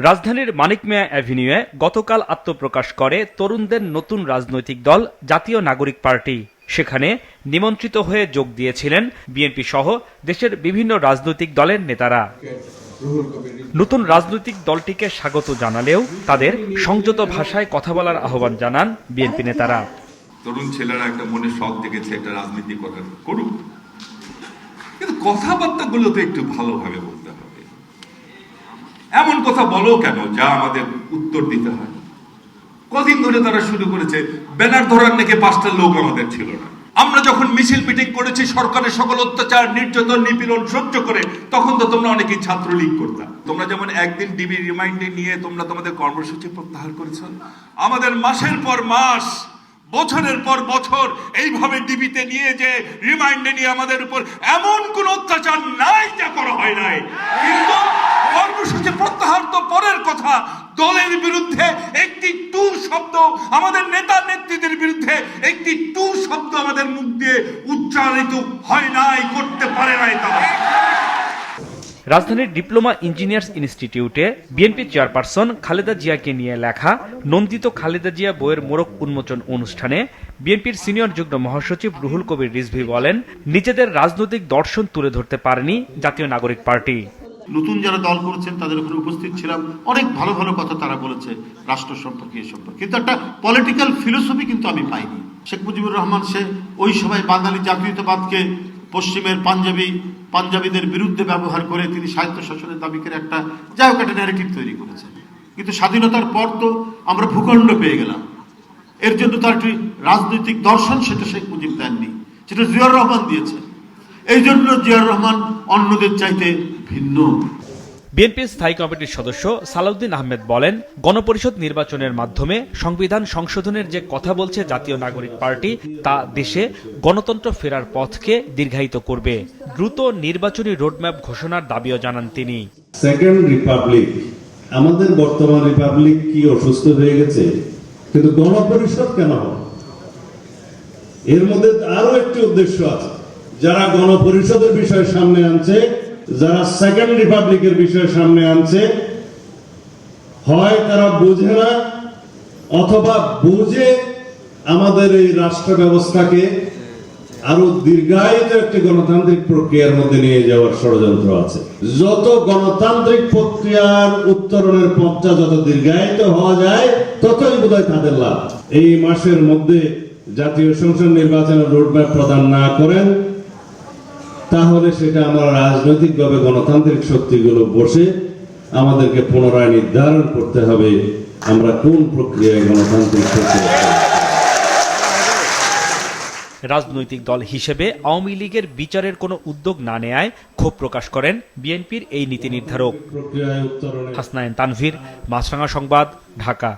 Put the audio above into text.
রাজধানীর মানিক মিয়া অ্যাভিনিউয়ে গতকাল আত্মপ্রকাশ করে তরুণদের নতুন রাজনৈতিক দল জাতীয় নাগরিক পার্টি। সেখানে নিমন্ত্রিত হয়ে যোগ দিয়েছিলেন বিএনপি সহ দেশের বিভিন্ন রাজনৈতিক দলের নেতারা। নতুন রাজনৈতিক দলটিকে স্বাগত জানালেও তাদের সংযত ভাষায় কথা বলার আহ্বান জানান বিএনপি নেতারা। তরুণ ছেলেরা একটা মনে শখ দেখেছে, একটা রাজনীতি করুক, কিন্তু কথাবার্তাগুলো তো একটু ভালোভাবে বলতে হবে। এমন কথা বলো কেন যা আমাদের উত্তর দিতে হয়? কদিন ধরে তারা শুরু করেছে, ব্যানার ধরার নাকি 5টা লোক আমাদের ছিল না। আমরা যখন মিছিল মিটিং করেছি সরকারের সকল অত্যাচার, নির্যাতন, নিপীড়ন সহ্য করে, তখন তো তোমরা অনেকেই ছাত্রলীগ করতাম। তোমরা যেমন একদিন ডিবি রিমাইন্ডে নিয়ে তোমরা তোমাদের কর্মসূচি প্রত্যাহার করেছ, আমাদের মাসের পর মাস, বছরের পর বছর এইভাবে ডিবিতে নিয়ে যে রিমাইন্ডে নিয়ে আমাদের উপর এমন কোন অত্যাচার নাই যা করা হয় নাই। কিন্তু কর্মসূচি প্রত্যাহার তো পরের কথা, দলের বিরুদ্ধে একটি টু শব্দ, আমাদের নেতা নেত্রীদের বিরুদ্ধে একটি টু শব্দ আমাদের মুখ দিয়ে উচ্চারিত হয় নাই, করতে পারে নাই তারা। রাজধানীর ডিপ্লোমা ইঞ্জিনিয়ার্স ইনস্টিটিউটে বিএনপি চেয়ারপারসন খালেদা জিয়াকে নিয়ে লেখা নন্দিত খালেদা জিয়া বইয়ের মোড়ক উন্মোচন অনুষ্ঠানে বিএনপির সিনিয়র যুগ্ম মহাসচিব রুহুল কবির রিজভী বলেন, নিজেদের রাজনৈতিক দর্শন তুলে ধরতে পারেনি জাতীয় নাগরিক পার্টি। নতুন যারা দল করেছেন তাদের ওখানে উপস্থিত ছিলাম, অনেক ভালো ভালো কথা তারা বলেছে রাষ্ট্র সম্পর্কে, এ সম্পর্কে, কিন্তু একটা পলিটিক্যাল ফিলোসফি কিন্তু আমি পাইনি। শেখ মুজিবুর রহমান সে ওই সময় বাঙালি জাতীয়তাবাদকে পশ্চিমের পাঞ্জাবিদের বিরুদ্ধে ব্যবহার করে তিনি স্বায়ত্ত শাসনের দাবি করে একটা যাই হোক একটা ন্যারেটিভ তৈরি করেছেন। কিন্তু স্বাধীনতার পর তো আমরা ভূখণ্ড পেয়ে গেলাম, এর জন্য তার একটি রাজনৈতিক দর্শন সেটা শেখ মুজিব দেননি, সেটা জিয়াউর রহমান দিয়েছেন। এই জন্য জিয়াউর রহমান অন্যদের চাইতে ভিন্ন। বিএনপির স্থায়ী কমিটির সদস্য সালাউদ্দিন আহমেদ বলেন, গণপরিষদ নির্বাচনের মাধ্যমে সংবিধান সংশোধনের যে কথা বলছে জাতীয় নাগরিক পার্টি, তা দেশে গণতন্ত্র ফেরার পথকে দীর্ঘায়িত করবে। দ্রুত নির্বাচনী রোডম্যাপ ঘোষণার দাবিও জানান তিনি। সেকেন্ড রিপাবলিক, আমাদের বর্তমান রিপাবলিক কি অসুস্থ হয়ে গেছে? কিন্তু গণপরিষদ কেন হবে? এর মধ্যে আরো একটি উদ্দেশ্য আছে। যারা গণপরিষদের বিষয় সামনে আনছে, যারা সেকেন্ড রিপাবলিকের বিষয় সামনে আনছে, হয় তারা বুঝে না অথবা বুঝে আমাদের এই রাষ্ট্র ব্যবস্থাকে আরো দীর্ঘায়িত একটি গণতান্ত্রিক প্রক্রিয়ার মধ্যে নিয়ে যাওয়ার ষড়যন্ত্র আছে। যত গণতান্ত্রিক প্রক্রিয়ার উত্তরণের পথটা যত দীর্ঘায়িত হওয়া যায়, ততই বোধহয় তাদের লাভ। এই মাসের মধ্যে জাতীয় সংসদ নির্বাচনের রোডম্যাপ প্রদান না করেন, তাহলে সেটা আমরা রাজনৈতিকভাবে গণতান্ত্রিক শক্তিগুলো বসে আমাদেরকে পুনরায় নির্ধারণ করতে হবে আমরা কোন প্রক্রিয়ায় গণতান্ত্রিক প্রক্রিয়া। রাজনৈতিক দল হিসেবে আওয়ামী লীগের বিচারের কোনো উদ্যোগ না নেয়ায় ক্ষোভ প্রকাশ করেন বিএনপির এই নীতি নির্ধারক। হাসনাইন তানভীর, মাছরাঙা সংবাদ, ঢাকা।